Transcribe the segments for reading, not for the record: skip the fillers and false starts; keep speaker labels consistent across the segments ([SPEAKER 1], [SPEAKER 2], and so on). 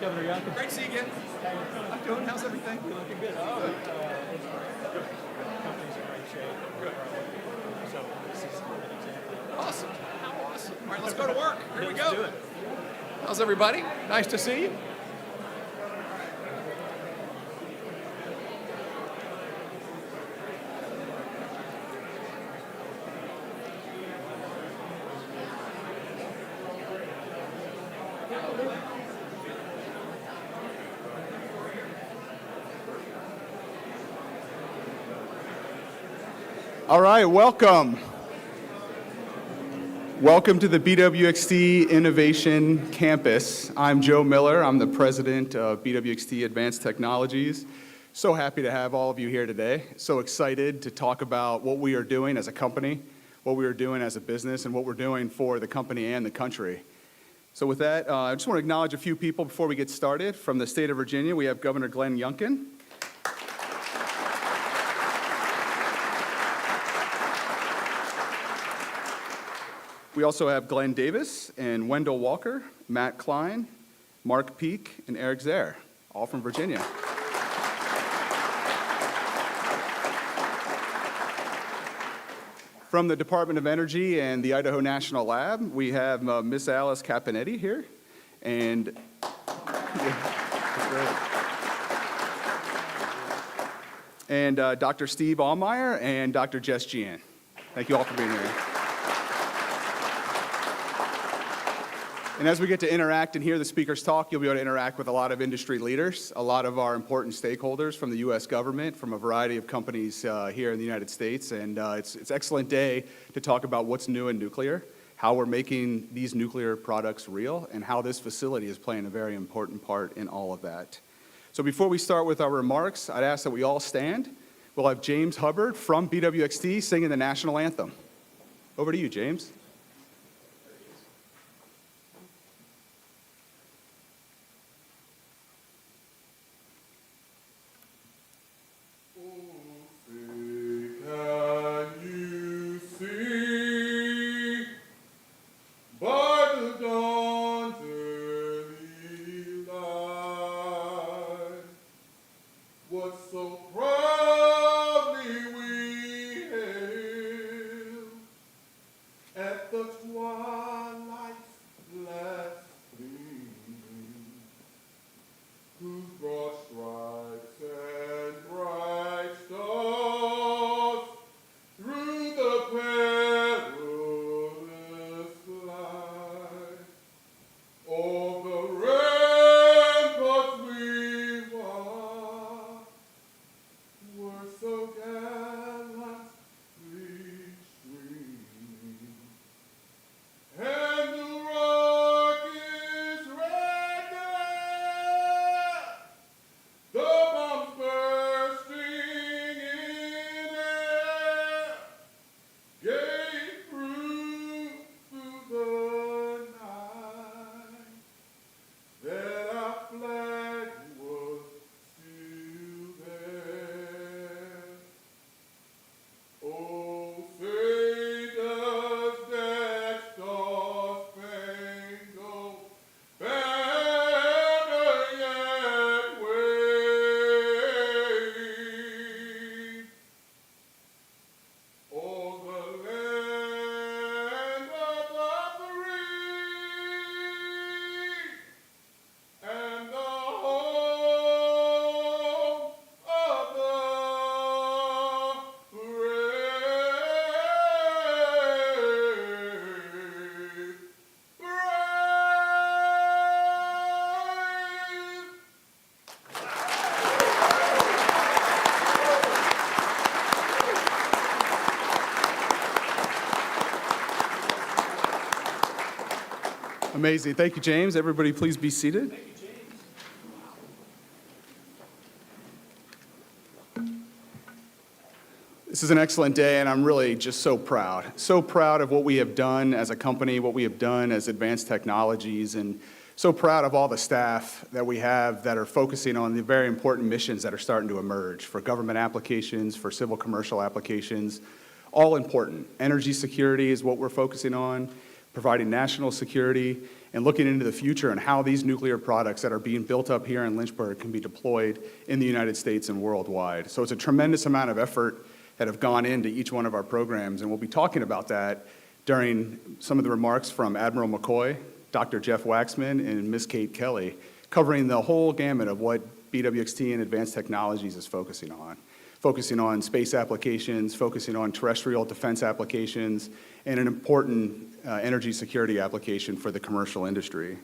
[SPEAKER 1] Governor Youngkin.
[SPEAKER 2] Great to see you again. I'm doing. How's everything?
[SPEAKER 1] You're looking good. Good. Company's in great shape.
[SPEAKER 2] Good.
[SPEAKER 1] So this is an example.
[SPEAKER 2] Awesome. How awesome. All right, let's go to work. Here we
[SPEAKER 1] Let's
[SPEAKER 2] go.
[SPEAKER 1] do it.
[SPEAKER 2] How's everybody? Nice to see you.
[SPEAKER 3] All right, welcome. Welcome to the BWXT Innovation Campus. I'm Joe Miller. I'm the president of BWXT Advanced Technologies. So happy to have all of you here today. So excited to talk about what we are doing as a company, what we are doing as a business, and what we're doing for the company and the country. So with that, I just want to acknowledge a few people before we get started. From the state of Virginia, we have Governor Glenn Youngkin. We also have Glenn Davis and Wendell Walker, Matt Klein, Mark Peak, and Eric Zaire, all from Virginia. From the Department of Energy and the Idaho National Lab, we have Miss Alice Capinetti here, and Dr. Steve Allmeyer and Dr. Jess Gian. Thank you all for being here. And as we get to interact and hear the speakers talk, you'll be able to interact with a lot of industry leaders, a lot of our important stakeholders from the U.S. government, from a variety of companies here in the United States. And it's an excellent day to talk about what's new in nuclear, how we're making these nuclear products real, and how this facility is playing a very important part in all of that. So before we start with our remarks, I'd ask that we all stand. We'll have James Hubbard from BWXT singing the national anthem. Over to you, James. Amazing. Thank you, James. Everybody, please be seated.
[SPEAKER 1] Thank you, James.
[SPEAKER 3] This is an excellent day, and I'm really just so proud. So proud of what we have done as a company, what we have done as Advanced Technologies, and so proud of all the staff that we have that are focusing on the very important missions that are starting to emerge for government applications, for civil commercial applications, all important. Energy security is what we're focusing on, providing national security, and looking into the future and how these nuclear products that are being built up here in Lynchburg can be deployed in the United States and worldwide. So it's a tremendous amount of effort that have gone into each one of our programs, and we'll be talking about that during some of the remarks from Admiral McCoy, Dr. Jeff Waxman, and Ms. Kate Kelly, covering the whole gamut of what BWXT and Advanced Technologies is focusing on space applications, focusing on terrestrial defense applications, and an important energy security application for the commercial industry.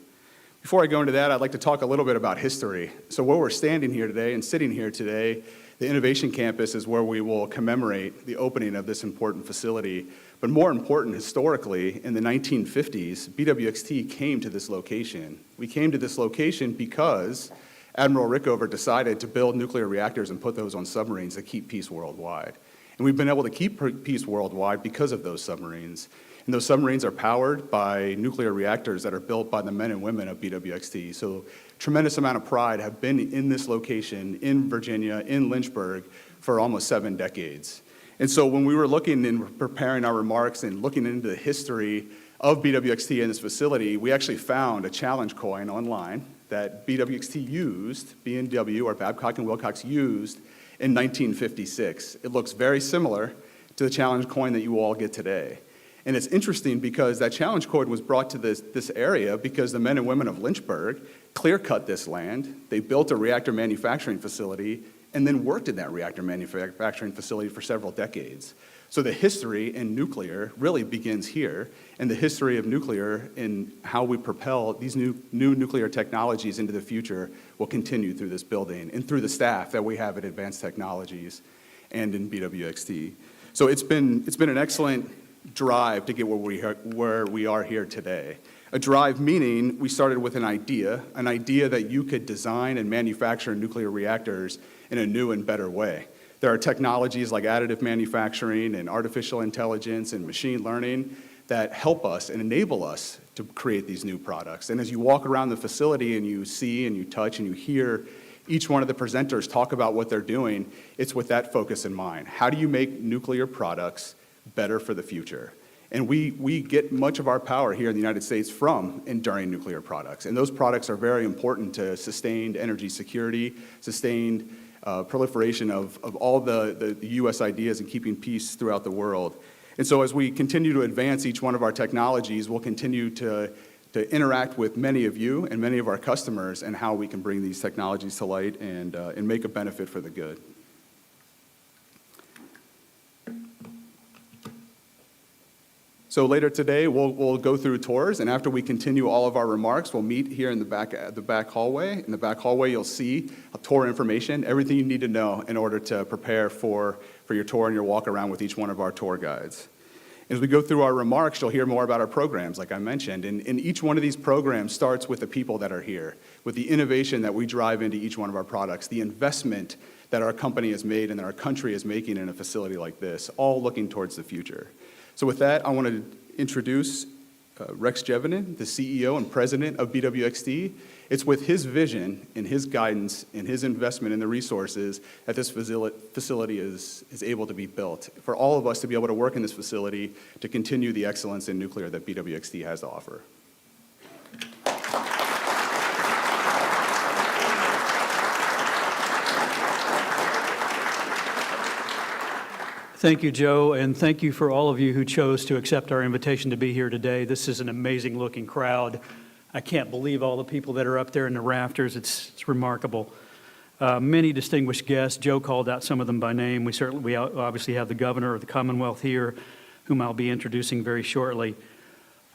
[SPEAKER 3] Before I go into that, I'd like to talk a little bit about history. So where we're standing here today and sitting here today, the Innovation Campus is where we will commemorate the opening of this important facility. But more important, historically, in the 1950s, BWXT came to this location. We came to this location because Admiral Rickover decided to build nuclear reactors and put those on submarines to keep peace worldwide. And we've been able to keep peace worldwide because of those submarines. And those submarines are powered by nuclear reactors that are built by the men and women of BWXT. So tremendous amount of pride have been in this location, in Virginia, in Lynchburg, for almost 7 decades. And so when we were looking and preparing our remarks and looking into the history of BWXT in this facility, we actually found a challenge coin online that BWXT used, B&W, or Babcock & Wilcox used in 1956. It looks very similar to the challenge coin that you all get today. And it's interesting because that challenge coin was brought to this area because the men and women of Lynchburg clear-cut this land. They built a reactor manufacturing facility and then worked in that reactor manufacturing facility for several decades. So the history in nuclear really begins here, and the history of nuclear and how we propel these new nuclear technologies into the future will continue through this building and through the staff that we have at Advanced Technologies and in BWXT. So it's been an excellent drive to get where we are here today. A drive meaning we started with an idea that you could design and manufacture nuclear reactors in a new and better way. There are technologies like additive manufacturing and artificial intelligence and machine learning that help us and enable us to create these new products. And as you walk around the facility and you see and you touch and you hear each one of the presenters talk about what they're doing, it's with that focus in mind. How do you make nuclear products better for the future? And we get much of our power here in the United States from and during nuclear products. And those products are very important to sustained energy security, sustained proliferation of all the U.S. ideas and keeping peace throughout the world. And so as we continue to advance each one of our technologies, we'll continue to interact with many of you and many of our customers and how we can bring these technologies to light and make a benefit for the good. So later today, we'll go through tours, and after we continue all of our remarks, we'll meet here in the back hallway. In the back hallway, you'll see tour information, everything you need to know in order to prepare for your tour and your walk around with each one of our tour guides. As we go through our remarks, you'll hear more about our programs, like I mentioned, and each one of these programs starts with the people that are here, with the innovation that we drive into each one of our products, the investment that our company has made and that our country is making in a facility like this, all looking towards the future. So with that, I want to introduce Rex Jevenen, the CEO and president of BWXT. It's with his vision and his guidance and his investment in the resources that this facility is able to be built, for all of us to be able to work in this facility to continue the excellence in nuclear that BWXT has to offer.
[SPEAKER 1] Thank you, Joe, and thank you for all of you who chose to accept our invitation to be here today. This is an amazing-looking crowd. I can't believe all the people that are up there in the rafters. It's remarkable. Many distinguished guests. Joe called out some of them by name. We obviously have the governor of the Commonwealth here, whom I'll be introducing very shortly.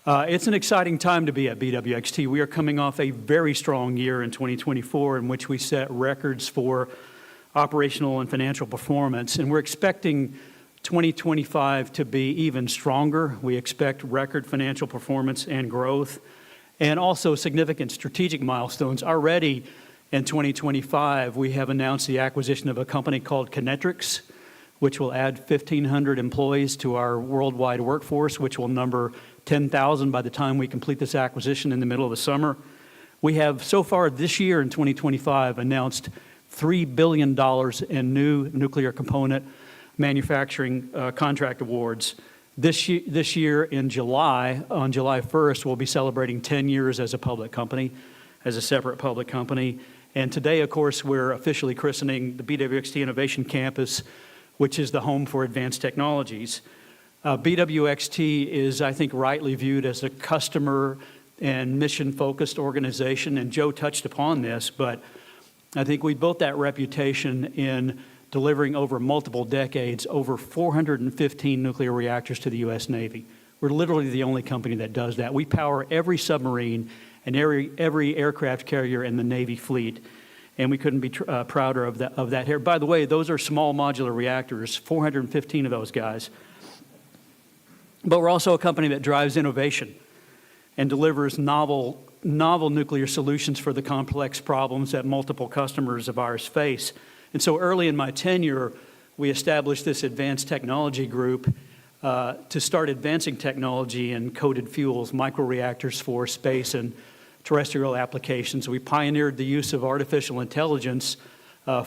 [SPEAKER 1] It's an exciting time to be at BWXT. We are coming off a very strong year in 2024 in which we set records for operational and financial performance, and we're expecting 2025 to be even stronger. We expect record financial performance and growth, and also significant strategic milestones. Already in 2025, we have announced the acquisition of a company called Kinetrix, which will add 1,500 employees to our worldwide workforce, which will number 10,000 by the time we complete this acquisition in the middle of the summer. We have so far this year in 2025 announced $3 billion in new nuclear component manufacturing contract awards. This year in July, on July 1st, we'll be celebrating 10 years as a public company, as a separate public company. And today, of course, we're officially christening the BWXT Innovation Campus, which is the home for advanced technologies. BWXT is, I think, rightly viewed as a customer and mission-focused organization, and Joe touched upon this, but I think we built that reputation in delivering over multiple decades over 415 nuclear reactors to the U.S. Navy. We're literally the only company that does that. We power every submarine and every aircraft carrier in the Navy fleet, and we couldn't be prouder of that here. By the way, those are small modular reactors, 415 of those guys. But we're also a company that drives innovation and delivers novel nuclear solutions for the complex problems that multiple customers of ours face. And so early in my tenure, we established this advanced technology group to start advancing technology in coated fuels, microreactors for space and terrestrial applications. We pioneered the use of artificial intelligence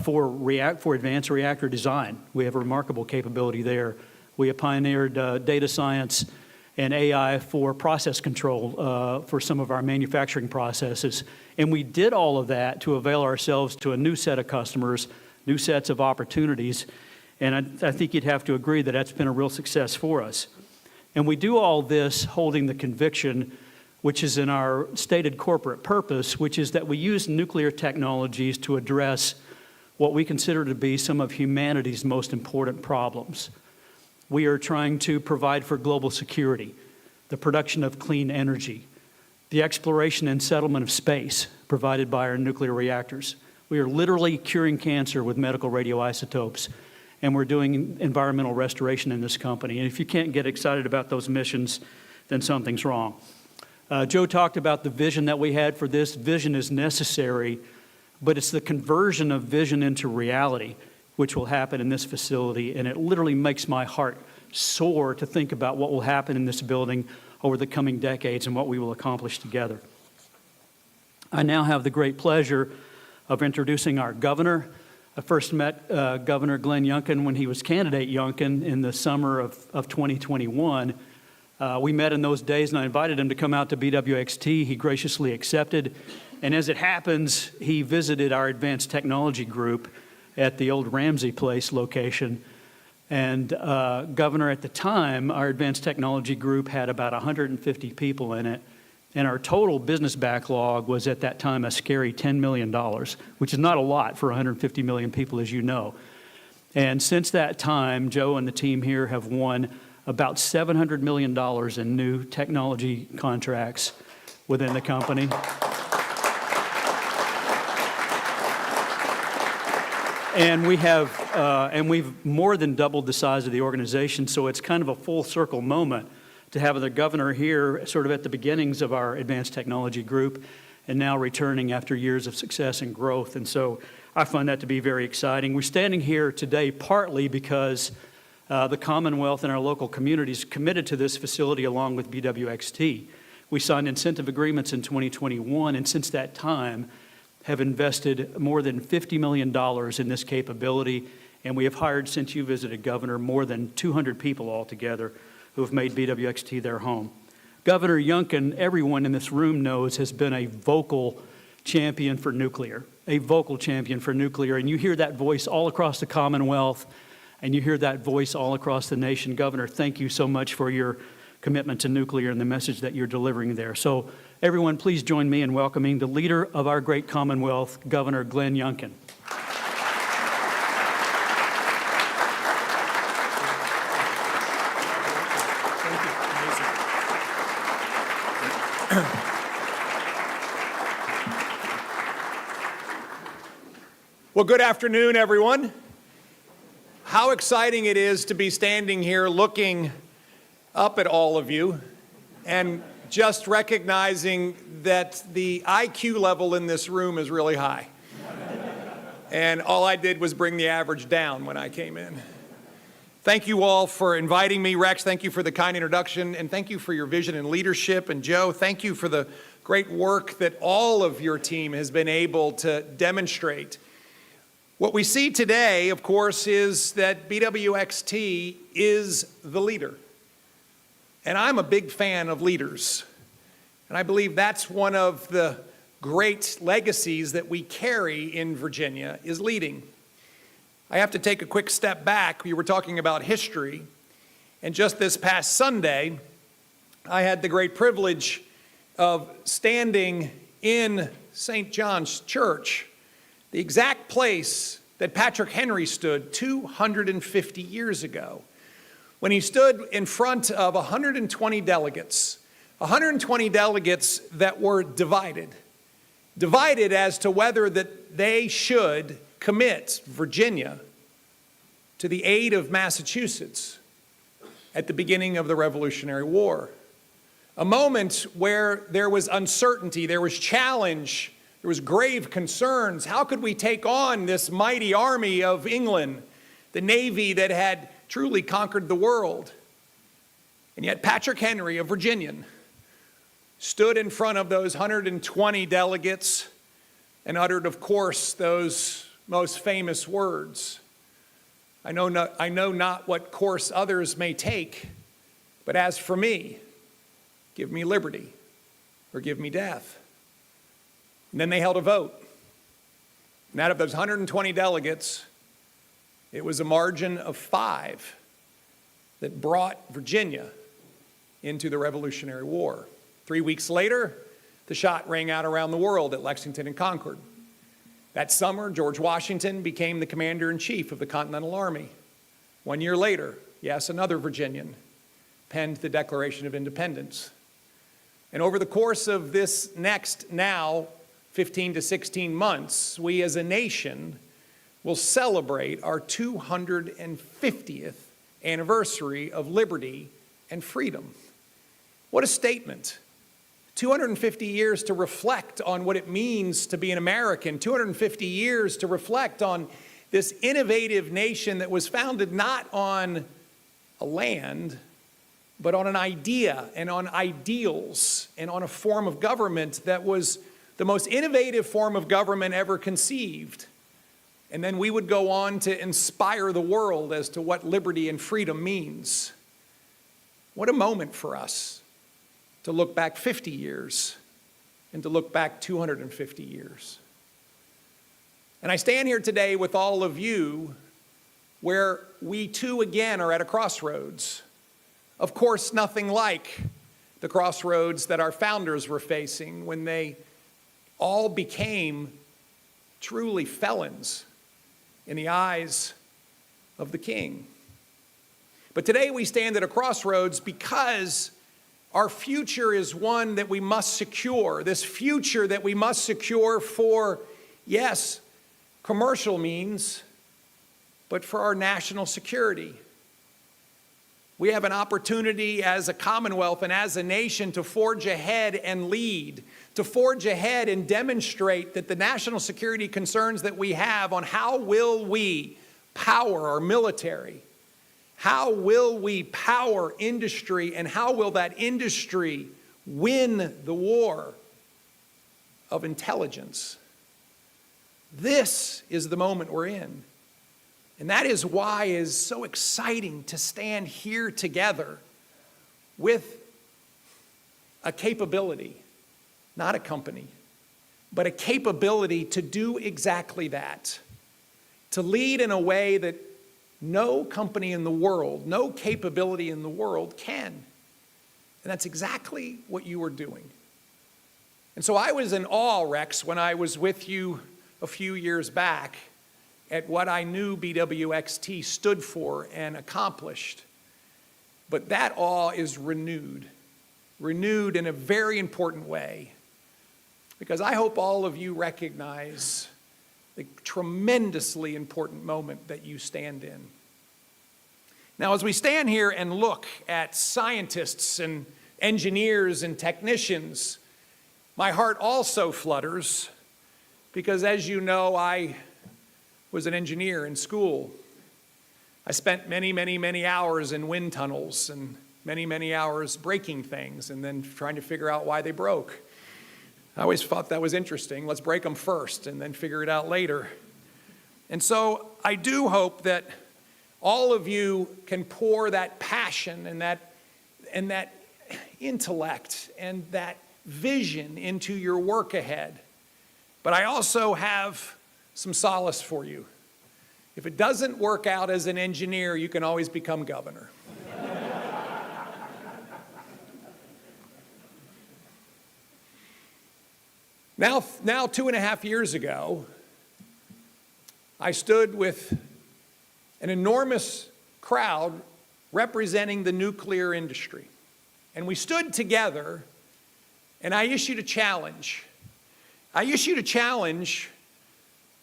[SPEAKER 1] for advanced reactor design. We have a remarkable capability there. We have pioneered data science and AI for process control for some of our manufacturing processes. And we did all of that to avail ourselves to a new set of customers, new sets of opportunities, and I think you'd have to agree that that's been a real success for us. And we do all this holding the conviction, which is in our stated corporate purpose, which is that we use nuclear technologies to address what we consider to be some of humanity's most important problems. We are trying to provide for global security, the production of clean energy, the exploration and settlement of space provided by our nuclear reactors. We are literally curing cancer with medical radioisotopes, and we're doing environmental restoration in this company. And if you can't get excited about those missions, then something's wrong. Joe talked about the vision that we had for this. Vision is necessary, but it's the conversion of vision into reality which will happen in this facility, and it literally makes my heart soar to think about what will happen in this building over the coming decades and what we will accomplish together. I now have the great pleasure of introducing our governor. I first met Governor Glenn Youngkin when he was candidate Youngkin in the summer of 2021. We met in those days, and I invited him to come out to BWXT. He graciously accepted, and as it happens, he visited our advanced technology group at the old Ramsey Place location. And Governor, at the time, our advanced technology group had about 150 people in it, and our total business backlog was at that time a scary $10 million, which is not a lot for 150 million people, as you know. And since that time, Joe and the team here have won about $700 million in new technology contracts within the company. And we've more than doubled the size of the organization, so it's kind of a full circle moment to have the governor here sort of at the beginnings of our advanced technology group and now returning after years of success and growth. And so I find that to be very exciting. We're standing here today partly because the Commonwealth and our local communities committed to this facility along with BWXT. We signed incentive agreements in 2021, and since that time have invested more than $50 million in this capability, and we have hired, since you visited, Governor, more than 200 people altogether who have made BWXT their home. Governor Youngkin, everyone in this room knows, has been a vocal champion for nuclear, and you hear that voice all across the Commonwealth, and you hear that voice all across the nation. Governor, thank you so much for your commitment to nuclear and the message that you're delivering there. So everyone, please join me in welcoming the leader of our great Commonwealth, Governor Glenn Youngkin.
[SPEAKER 2] Well, good afternoon, everyone. How exciting it is to be standing here looking up at all of you and just recognizing that the IQ level in this room is really high. And all I did was bring the average down when I came in. Thank you all for inviting me. Rex, thank you for the kind introduction, and thank you for your vision and leadership. And Joe, thank you for the great work that all of your team has been able to demonstrate. What we see today, of course, is that BWXT is the leader. And I'm a big fan of leaders. And I believe that's one of the great legacies that we carry in Virginia is leading. I have to take a quick step back. We were talking about history. And just this past Sunday, I had the great privilege of standing in St. John's Church, the exact place that Patrick Henry stood 250 years ago, when he stood in front of 120 delegates that were divided as to whether that they should commit Virginia to the aid of Massachusetts at the beginning of the Revolutionary War. A moment where there was uncertainty, there was challenge, there was grave concerns. How could we take on this mighty army of England, the Navy that had truly conquered the world? And yet Patrick Henry, a Virginian, stood in front of those 120 delegates and uttered, of course, those most famous words. I know not what course others may take, but as for me, give me liberty or give me death. And then they held a vote. And out of those 120 delegates, it was a margin of 5 that brought Virginia into the Revolutionary War. 3 weeks later, the shot rang out around the world at Lexington and Concord. That summer, George Washington became the commander-in-chief of the Continental Army. 1 year later, yes, another Virginian penned the Declaration of Independence. And over the course of this next now 15 to 16 months, we as a nation will celebrate our 250th anniversary of liberty and freedom. What a statement. 250 years to reflect on what it means to be an American, 250 years to reflect on this innovative nation that was founded not on a land, but on an idea and on ideals and on a form of government that was the most innovative form of government ever conceived. And then we would go on to inspire the world as to what liberty and freedom means. What a moment for us to look back 50 years and to look back 250 years. And I stand here today with all of you where we too again are at a crossroads. Of course, nothing like the crossroads that our founders were facing when they all became truly felons in the eyes of the king. But today we stand at a crossroads because our future is one that we must secure. This future that we must secure for, yes, commercial means, but for our national security. We have an opportunity as a Commonwealth and as a nation to forge ahead and lead, to forge ahead and demonstrate that the national security concerns that we have on how will we power our military, how will we power industry, and how will that industry win the war of intelligence? This is the moment we're in. And that is why it is so exciting to stand here together with a capability, not a company, but a capability to do exactly that, to lead in a way that no company in the world, no capability in the world can. And that's exactly what you are doing. And so I was in awe, Rex, when I was with you a few years back at what I knew BWXT stood for and accomplished. But that awe is renewed in a very important way, because I hope all of you recognize the tremendously important moment that you stand in. Now, as we stand here and look at scientists and engineers and technicians, my heart also flutters because, as you know, I was an engineer in school. I spent many hours in wind tunnels and many hours breaking things and then trying to figure out why they broke. I always thought that was interesting. Let's break them first and then figure it out later. And so I do hope that all of you can pour that passion and and that intellect and that vision into your work ahead. But I also have some solace for you. If it doesn't work out as an engineer, you can always become governor. Now 2.5 years ago, I stood with an enormous crowd representing the nuclear industry. And we stood together, and I issued a challenge. I issued a challenge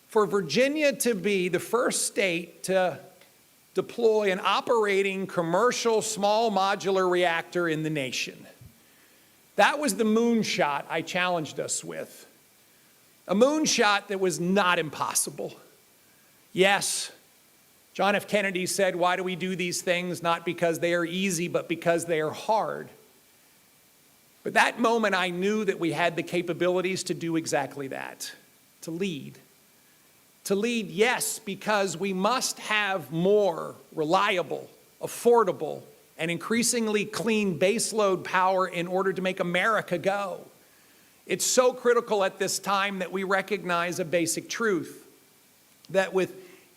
[SPEAKER 2] for Virginia to be the first state to deploy an operating commercial small modular reactor in the nation. That was the moonshot I challenged us with. A moonshot that was not impossible. Yes, John F. Kennedy said, why do we do these things? Not because they are easy, but because they are hard. But that moment I knew that we had the capabilities to do exactly that, to lead. To lead, yes, because we must have more reliable, affordable, and increasingly clean baseload power in order to make America go. It's so critical at this time that we recognize a basic truth, that with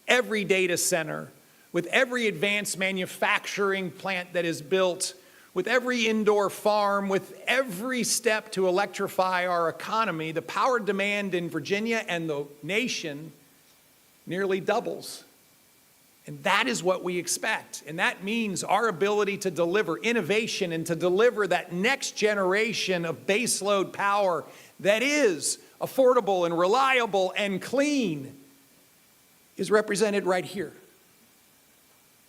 [SPEAKER 2] every data center, with every advanced manufacturing plant that is built, with every indoor farm, with every step to electrify our economy, the power demand in Virginia and the nation nearly doubles. And that is what we expect. And that means our ability to deliver innovation and to deliver that next generation of baseload power that is affordable and reliable and clean is represented right here.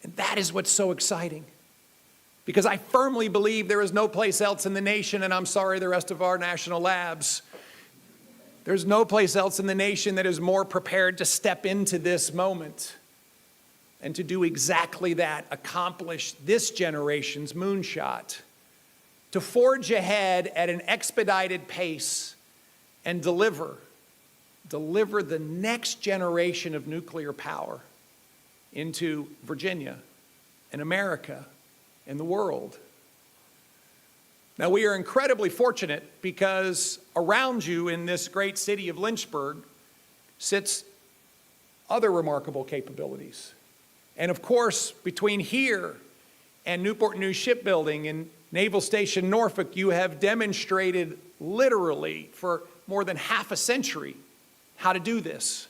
[SPEAKER 2] And that is what's so exciting. Because I firmly believe there is no place else in the nation, and I'm sorry the rest of our national labs, there's no place else in the nation that is more prepared to step into this moment and to do exactly that, accomplish this generation's moonshot, to forge ahead at an expedited pace and deliver the next generation of nuclear power into Virginia and America and the world. Now, we are incredibly fortunate because around you in this great city of Lynchburg sits other remarkable capabilities. And of course, between here and Newport News Shipbuilding and Naval Station Norfolk, you have demonstrated literally for more than half a century how to do this.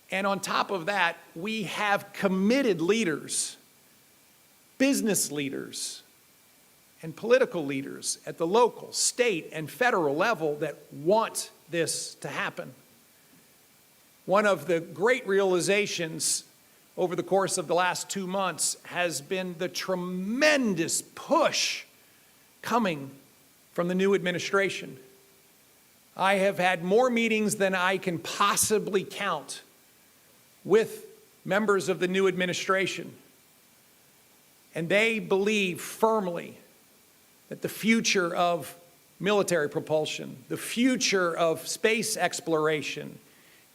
[SPEAKER 2] And on top of that, we have committed leaders, business leaders, and political leaders at the local, state, and federal level that want this to happen. One of the great realizations over the course of the last 2 months has been the tremendous push coming from the new administration. I have had more meetings than I can possibly count with members of the new administration. And they believe firmly that the future of military propulsion, the future of space exploration,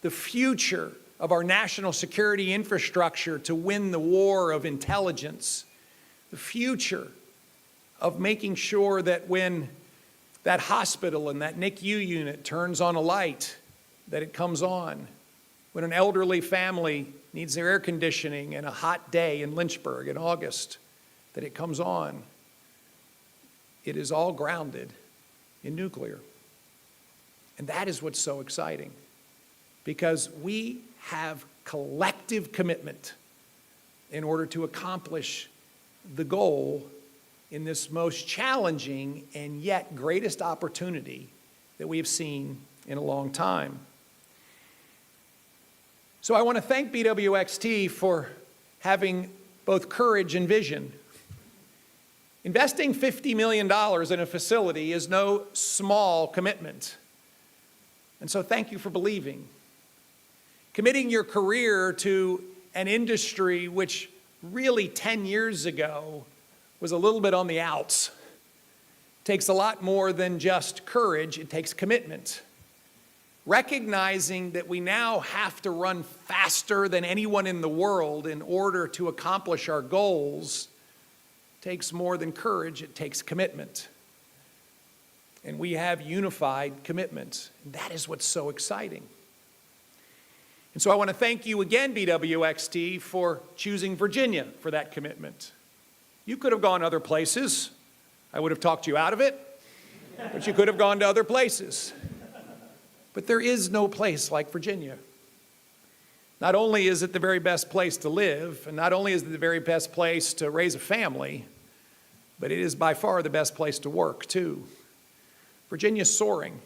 [SPEAKER 2] the future of our national security infrastructure to win the war of intelligence, the future of making sure that when that hospital and that NICU unit turns on a light, that it comes on. When an elderly family needs their air conditioning in a hot day in Lynchburg in August, that it comes on. It is all grounded in nuclear. And that is what's so exciting, because we have collective commitment in order to accomplish the goal in this most challenging and yet greatest opportunity that we have seen in a long time. So I want to thank BWXT for having both courage and vision. Investing $50 million in a facility is no small commitment. And so thank you for believing. Committing your career to an industry which really 10 years ago was a little bit on the outs. It takes a lot more than just courage, it takes commitment. Recognizing that we now have to run faster than anyone in the world in order to accomplish our goals takes more than courage, it takes commitment. And we have unified commitment. That is what's so exciting. And so I want to thank you again, BWXT, for choosing Virginia for that commitment. You could have gone other places. I would have talked you out of it, but you could have gone to other places. But there is no place like Virginia. Not only is it the very best place to live, and not only is it the very best place to raise a family, but it is by far the best place to work, too. Virginia's soaring.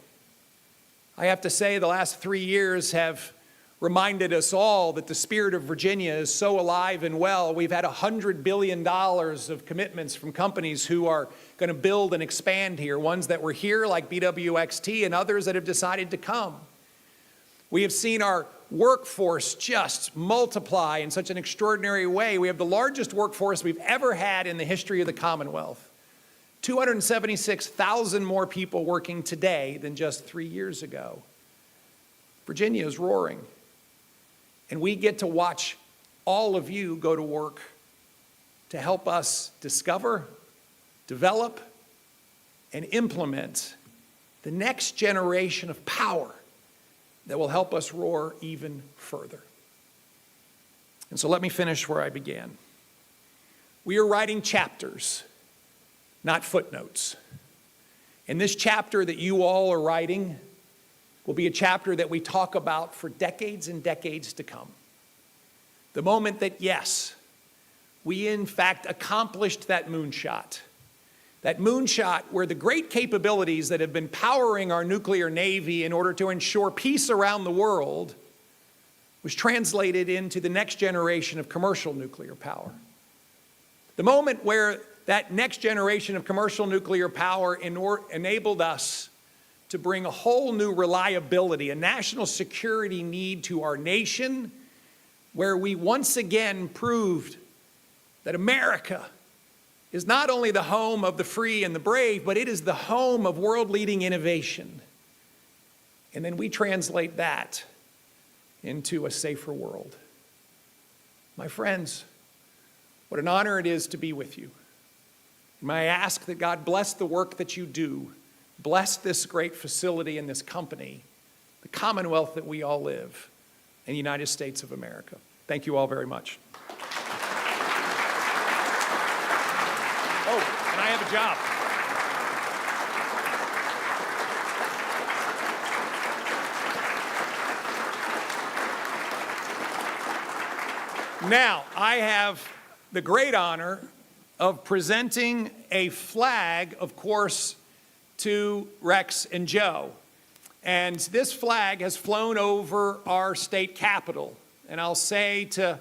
[SPEAKER 2] I have to say the last 3 years have reminded us all that the spirit of Virginia is so alive and well. We've had $100 billion of commitments from companies who are going to build and expand here, ones that were here like BWXT and others that have decided to come. We have seen our workforce just multiply in such an extraordinary way. We have the largest workforce we've ever had in the history of the Commonwealth. 276,000 more people working today than just 3 years ago. Virginia is roaring. And we get to watch all of you go to work to help us discover, develop, and implement the next generation of power that will help us roar even further. And so let me finish where I began. We are writing chapters, not footnotes. And this chapter that you all are writing will be a chapter that we talk about for decades and decades to come. The moment that, yes, we in fact accomplished that moonshot where the great capabilities that have been powering our nuclear navy in order to ensure peace around the world was translated into the next generation of commercial nuclear power. The moment where that next generation of commercial nuclear power enabled us to bring a whole new reliability, a national security need to our nation, where we once again proved that America is not only the home of the free and the brave, but it is the home of world-leading innovation. And then we translate that into a safer world. My friends, what an honor it is to be with you. And may I ask that God bless the work that you do. Bless this great facility and this company, the Commonwealth that we all live, in the United States of America. Thank you all very much. Oh, and I have a job. Now, I have the great honor of presenting a flag, of course, to Rex and Joe. And this flag has flown over our state capitol. And I'll say to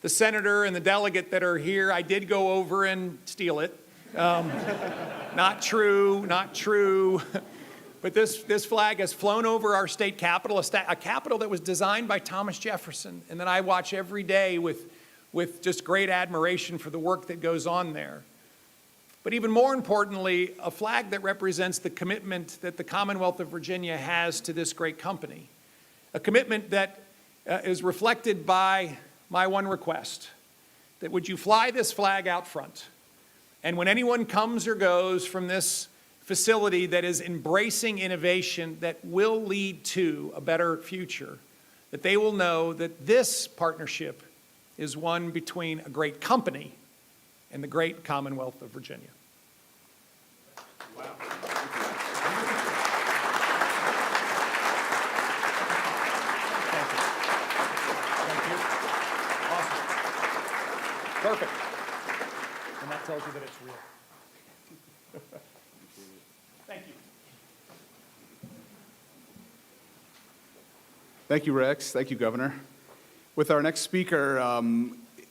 [SPEAKER 2] the senator and the delegate that are here, I did go over and steal it. Not true, not true. But this flag has flown over our state capitol, a capitol that was designed by Thomas Jefferson, and that I watch every day with just great admiration for the work that goes on there. But even more importantly, a flag that represents the commitment that the Commonwealth of Virginia has to this great company. A commitment that is reflected by my one request, that would you fly this flag out front? And when anyone comes or goes from this facility that is embracing innovation that will lead to a better future, that they will know that this partnership is one between a great company and the great Commonwealth of Virginia. Wow. Thank you. Awesome. Perfect. And that tells you that it's real. Thank you.
[SPEAKER 3] Thank you, Rex. Thank you, Governor. With our next speaker,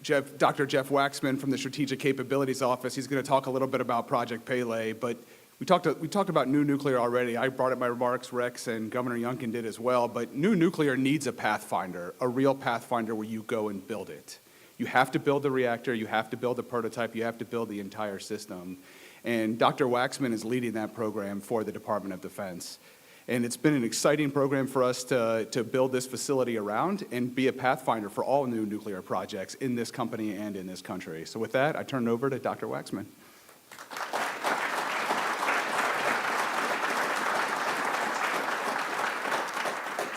[SPEAKER 3] Dr. Jeff Waxman from the Strategic Capabilities Office. He's going to talk a little bit about Project Pele, but we talked about new nuclear already. I brought up my remarks, Rex and Governor Youngkin did as well, but new nuclear needs a pathfinder, a real pathfinder where you go and build it. You have to build the reactor, you have to build the prototype, you have to build the entire system. And Dr. Waxman is leading that program for the Department of Defense. And it's been an exciting program for us to build this facility around and be a pathfinder for all new nuclear projects in this company and in this country. So with that, I turn it over to Dr. Waxman.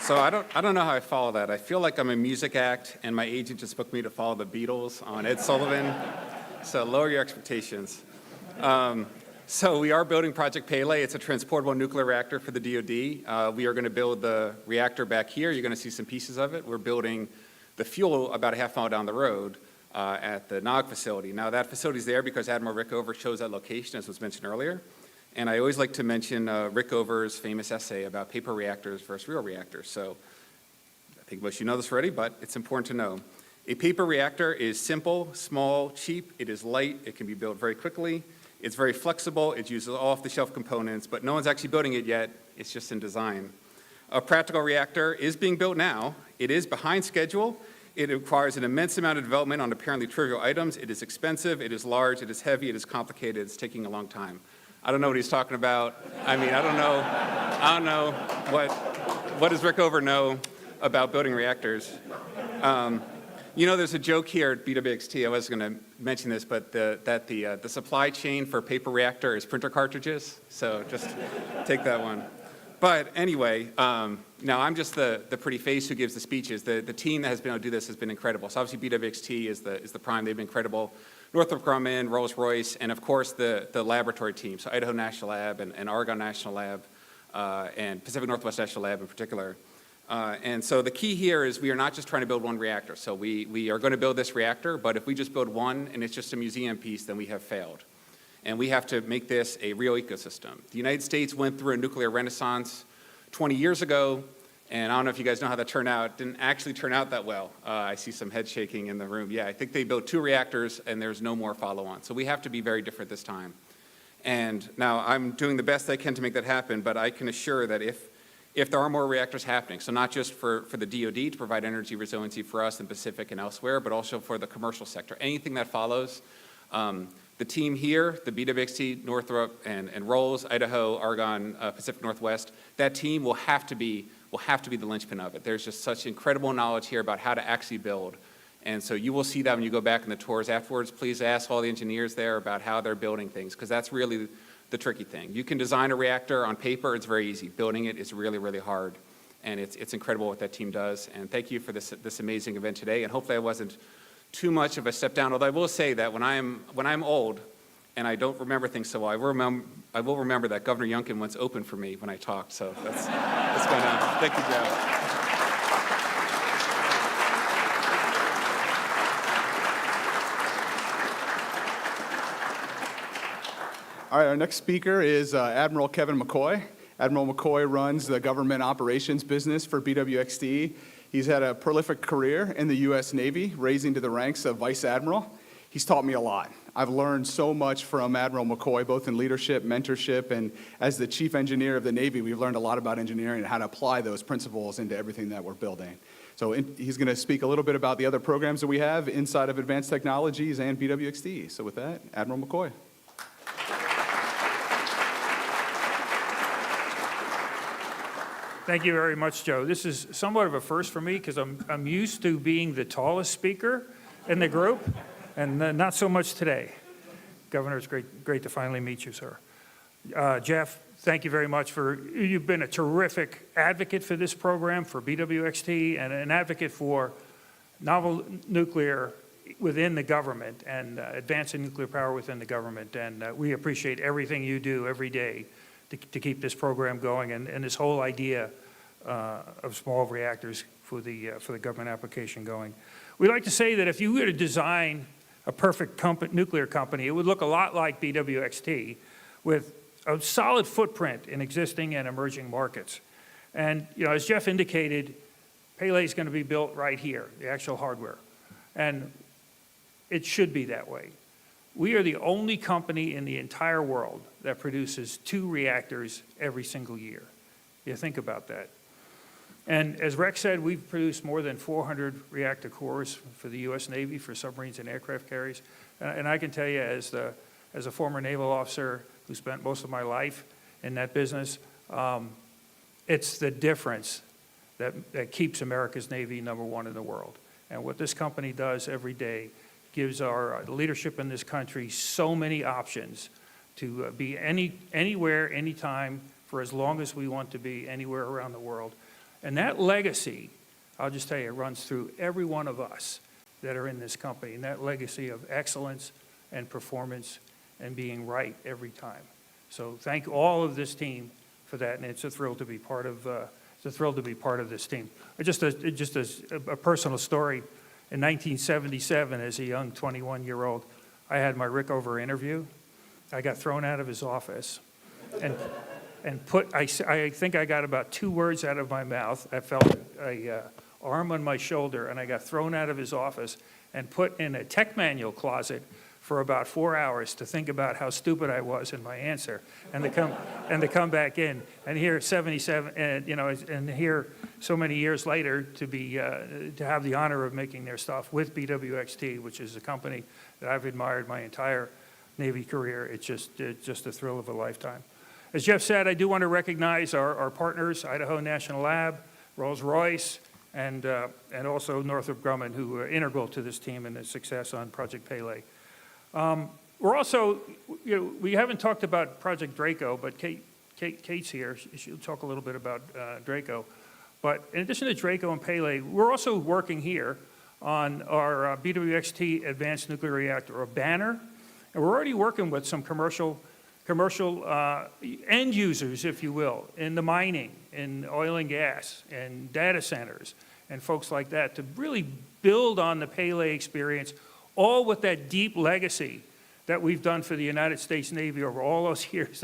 [SPEAKER 4] So I don't know how I follow that. I feel like I'm a music act, and my agent just booked me to follow the Beatles on Ed Sullivan. So lower your expectations. So we are building Project Pele. It's a transportable nuclear reactor for the DoD. We are going to build the reactor back here. You're going to see some pieces of it. We're building the fuel about a half mile down the road at the NOG facility. Now that facility's there because Admiral Rickover chose that location, as was mentioned earlier. And I always like to mention Rickover's famous essay about paper reactors versus real reactors. So I think most of you know this already, but it's important to know. A paper reactor is simple, small, cheap. It is light. It can be built very quickly. It's very flexible. It uses off-the-shelf components, but no one's actually building it yet. It's just in design. A practical reactor is being built now. It is behind schedule. It requires an immense amount of development on apparently trivial items. It is expensive. It is large. It is heavy. It is complicated. It's taking a long time. I don't know what he's talking about. I mean, I don't know what does Rickover know about building reactors. You know, there's a joke here at BWXT. I was going to mention this, but the supply chain for a paper reactor is printer cartridges. So just take that one. But anyway, now I'm just the pretty face who gives the speeches. The team that has been able to do this has been incredible. So obviously BWXT is the prime. They've been incredible. Northrop Grumman, Rolls-Royce, and of course the laboratory team. So Idaho National Lab and Oregon National Lab and Pacific Northwest National Lab in particular. And so the key here is we are not just trying to build one reactor. So we are going to build this reactor, but if we just build one and it's just a museum piece, then we have failed. And we have to make this a real ecosystem. The United States went through a nuclear renaissance 20 years ago, and I don't know if you guys know how that turned out. It didn't actually turn out that well. I see some head shaking in the room. Yeah, I think they built 2 reactors, and there's no more follow-on. So we have to be very different this time. And now I'm doing the best I can to make that happen, but I can assure that if there are more reactors happening, so not just for the DoD to provide energy resiliency for us in Pacific and elsewhere, but also for the commercial sector, anything that follows, the team here, the BWXT, Northrop, and Rolls, Idaho, Oregon, Pacific Northwest, that team will have to be the linchpin of it. There's just such incredible knowledge here about how to actually build. And so you will see that when you go back in the tours afterwards. Please ask all the engineers there about how they're building things, because that's really the tricky thing. You can design a reactor on paper, it's very easy. Building it is really, really hard. And it's incredible what that team does. And thank you for this amazing event today. And hopefully I wasn't too much of a step down, although I will say that when I'm old and I don't remember things so well, I will remember that Governor Youngkin once opened for me when I talked. So that's going on. Thank you, Joe.
[SPEAKER 3] All right, our next speaker is Admiral Kevin McCoy. Admiral McCoy runs the government operations business for BWXT. He's had a prolific career in the U.S. Navy, raising to the ranks of Vice Admiral. He's taught me a lot. I've learned so much from Admiral McCoy, both in leadership, mentorship, and as the chief engineer of the Navy, we've learned a lot about engineering and how to apply those principles into everything that we're building. So he's going to speak a little bit about the other programs that we have inside of Advanced Technologies and BWXT. So with that, Admiral McCoy.
[SPEAKER 5] Thank you very much, Joe. This is somewhat of a first for me because I'm used to being the tallest speaker in the group, and not so much today. Governor, it's great to finally meet you, sir. Jeff, thank you very much you've been a terrific advocate for this program, for BWXT, and an advocate for novel nuclear within the government and advancing nuclear power within the government. And we appreciate everything you do every day to keep this program going and this whole idea of small reactors for the government application going. We like to say that if you were to design a perfect nuclear company, it would look a lot like BWXT with a solid footprint in existing and emerging markets. And as Jeff indicated, Pele is going to be built right here, the actual hardware. And it should be that way. We are the only company in the entire world that produces 2 reactors every single year. You think about that. And as Rex said, we've produced more than 400 reactor cores for the U.S. Navy, for submarines and aircraft carriers. And I can tell you, as a former naval officer who spent most of my life in that business, it's the difference that keeps America's Navy #1 in the world. And what this company does every day gives our leadership in this country so many options to be anywhere, anytime, for as long as we want to be, anywhere around the world. And that legacy, I'll just tell you, runs through every one of us that are in this company, and that legacy of excellence and performance and being right every time. So thank all of this team for that, and it's a thrill to be part of. It's a thrill to be part of this team. Just a personal story. In 1977, as a young 21-year-old, I had my Rickover interview. I got thrown out of his office, and I think I got about 2 words out of my mouth. I felt a arm on my shoulder, and I got thrown out of his office and put in a tech manual closet for about 4 hours to think about how stupid I was in my answer, and to come back in and here 77, and and here so many years later to have the honor of making their stuff with BWXT, which is a company that I've admired my entire Navy career. It's just a thrill of a lifetime. As Jeff said, I do want to recognize our partners, Idaho National Lab, Rolls-Royce, and also Northrop Grumman, who are integral to this team and the success on Project Pele. We're also, we haven't talked about Project Draco, but Kate's here. She'll talk a little bit about Draco. But in addition to Draco and Pele, we're also working here on our BWXT Advanced Nuclear Reactor, or Banner. And we're already working with some commercial end users, if you will, in the mining, in oil and gas, and data centers, and folks like that, to really build on the Pele experience, all with that deep legacy that we've done for the United States Navy over all those years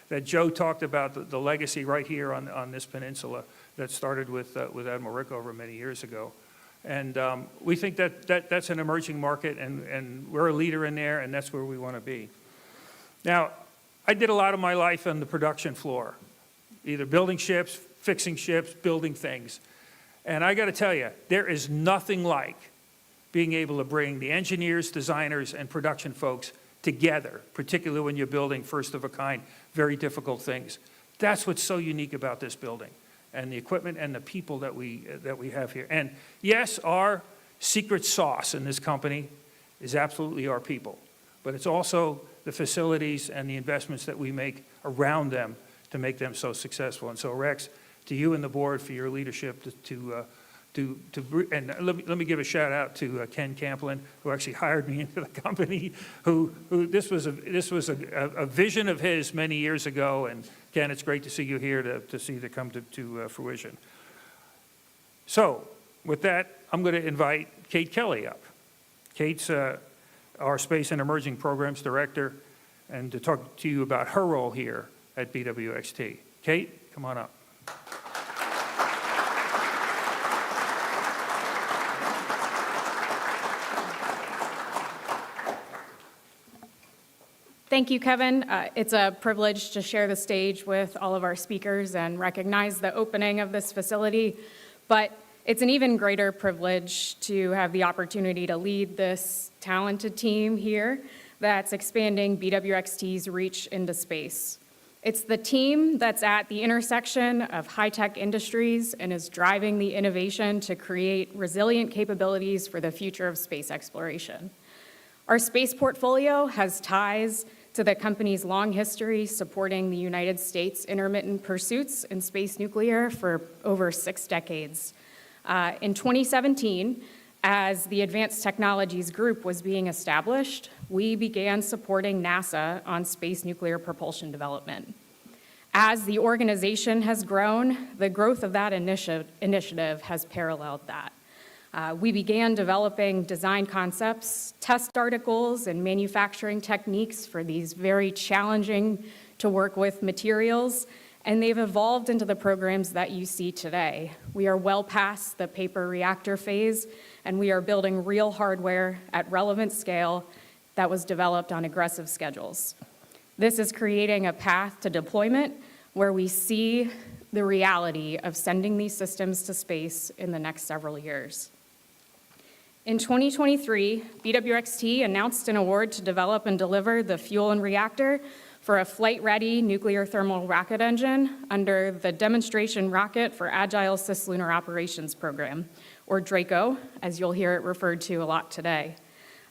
[SPEAKER 5] that Joe talked about, the legacy right here on this peninsula that started with Admiral Rickover many years ago. And we think that's an emerging market, and we're a leader in there, and that's where we want to be. Now, I did a lot of my life on the production floor, either building ships, fixing ships, building things. And I got to tell you, there is nothing like being able to bring the engineers, designers, and production folks together, particularly when you're building first-of-a-kind, very difficult things. That's what's so unique about this building, and the equipment and the people that we have here. And yes, our secret sauce in this company is absolutely our people, but it's also the facilities and the investments that we make around them to make them so successful. And so, Rex, to you and the board for your leadership and let me give a shout out to Ken Camplin, who actually hired me into the company. Who this was a vision of his many years ago. And Ken, it's great to see you here to see it come to fruition. So, with that, I'm going to invite Kate Kelly up. Kate's our Space and Emerging Programs Director, and to talk to you about her role here at BWXT. Kate, come on up.
[SPEAKER 6] Thank you, Kevin. It's a privilege to share the stage with all of our speakers and recognize the opening of this facility, but it's an even greater privilege to have the opportunity to lead this talented team here that's expanding BWXT's reach into space. It's the team that's at the intersection of high-tech industries and is driving the innovation to create resilient capabilities for the future of space exploration. Our space portfolio has ties to the company's long history supporting the United States intermittent pursuits in space nuclear for over 6 decades. In 2017, as the Advanced Technologies Group was being established, we began supporting NASA on space nuclear propulsion development. As the organization has grown, the growth of that initiative has paralleled that. We began developing design concepts, test articles, and manufacturing techniques for these very challenging to work with materials, and they've evolved into the programs that you see today. We are well past the paper reactor phase, and we are building real hardware at relevant scale that was developed on aggressive schedules. This is creating a path to deployment where we see the reality of sending these systems to space in the next several years. In 2023, BWXT announced an award to develop and deliver the fuel and reactor for a flight-ready nuclear thermal rocket engine under the Demonstration Rocket for Agile Cislunar Operations Program, or DRACO, as you'll hear it referred to a lot today.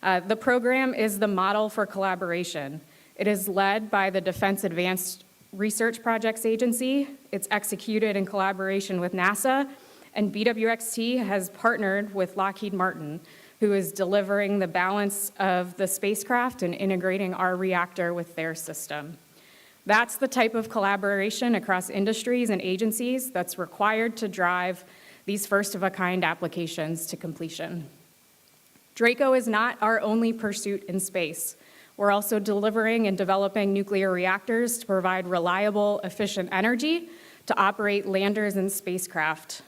[SPEAKER 6] The program is the model for collaboration. It is led by the Defense Advanced Research Projects Agency. It's executed in collaboration with NASA, and BWXT has partnered with Lockheed Martin, who is delivering the balance of the spacecraft and integrating our reactor with their system. That's the type of collaboration across industries and agencies that's required to drive these first-of-a-kind applications to completion. DRACO is not our only pursuit in space. We're also delivering and developing nuclear reactors to provide reliable, efficient energy to operate landers and spacecraft.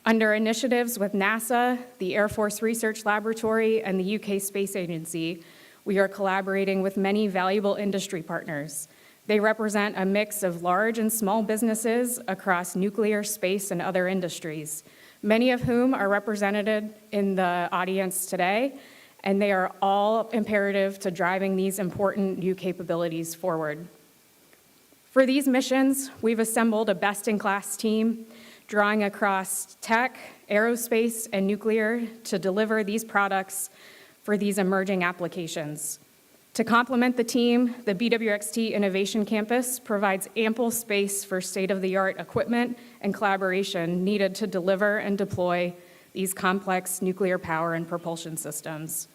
[SPEAKER 6] Under initiatives with NASA, the Air Force Research Laboratory, and the UK Space Agency, we are collaborating with many valuable industry partners. They represent a mix of large and small businesses across nuclear, space, and other industries, many of whom are represented in the audience today, and they are all imperative to driving these important new capabilities forward. For these missions, we've assembled a best-in-class team drawing across tech, aerospace, and nuclear to deliver these products for these emerging applications. To complement the team, the BWXT Innovation Campus provides ample space for state-of-the-art equipment and collaboration needed to deliver and deploy these complex nuclear power and propulsion systems.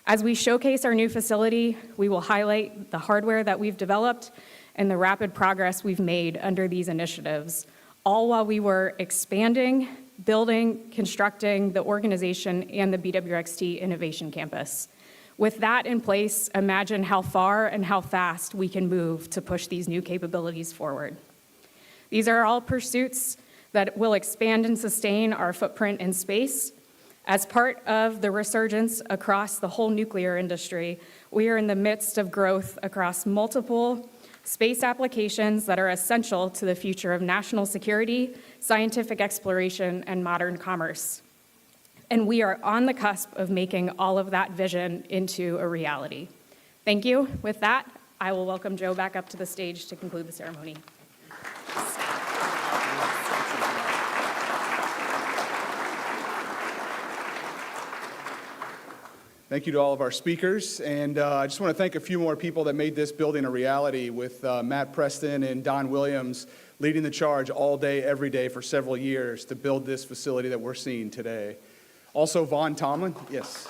[SPEAKER 6] As we showcase our new facility, we will highlight the hardware that we've developed and the rapid progress we've made under these initiatives, all while we were expanding, building, constructing the organization and the BWXT Innovation Campus. With that in place, imagine how far and how fast we can move to push these new capabilities forward. These are all pursuits that will expand and sustain our footprint in space. As part of the resurgence across the whole nuclear industry, we are in the midst of growth across multiple space applications that are essential to the future of national security, scientific exploration, and modern commerce. And we are on the cusp of making all of that vision into a reality. Thank you. With that, I will welcome Joe back up to the stage to conclude the ceremony.
[SPEAKER 3] Thank you to all of our speakers, and I just want to thank a few more people that made this building a reality, with Matt Preston and Don Williams leading the charge all day, every day for several years to build this facility that we're seeing today. Also, Vaughn Tomlin, yes.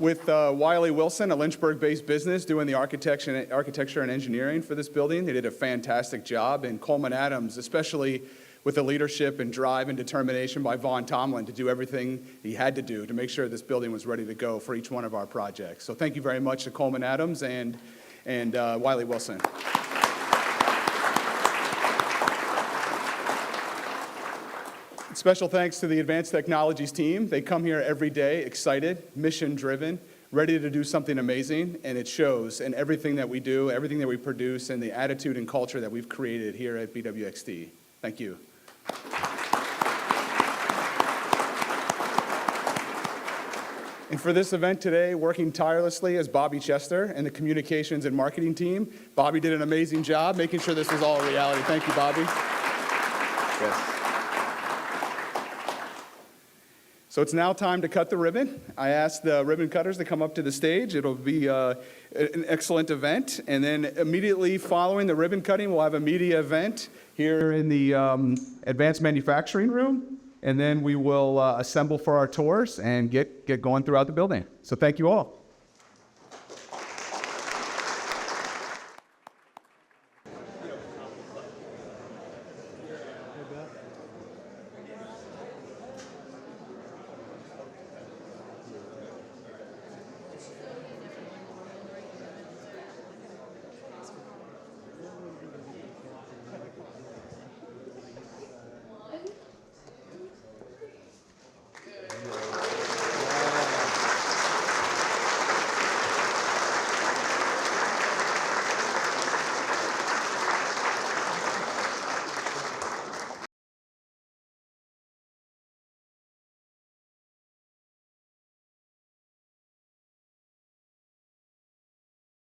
[SPEAKER 3] With Wiley Wilson, a Lynchburg-based business, doing the architecture and engineering for this building. They did a fantastic job, and Coleman Adams, especially with the leadership and drive and determination by Vaughn Tomlin to do everything he had to do to make sure this building was ready to go for each one of our projects. So thank you very much to Coleman Adams and Wiley Wilson. Special thanks to the Advanced Technologies team. They come here every day excited, mission-driven, ready to do something amazing, and it shows in everything that we do, everything that we produce, and the attitude and culture that we've created here at BWXT. Thank you. And for this event today, working tirelessly is Bobby Chester and the communications and marketing team. Bobby did an amazing job making sure this was all a reality. Thank you, Bobby. Yes. So it's now time to cut the ribbon. I asked the ribbon cutters to come up to the stage. It'll be an excellent event. And then immediately following the ribbon cutting, we'll have a media event here in the advanced manufacturing room. And then we will assemble for our tours and get going throughout the building. So thank you all.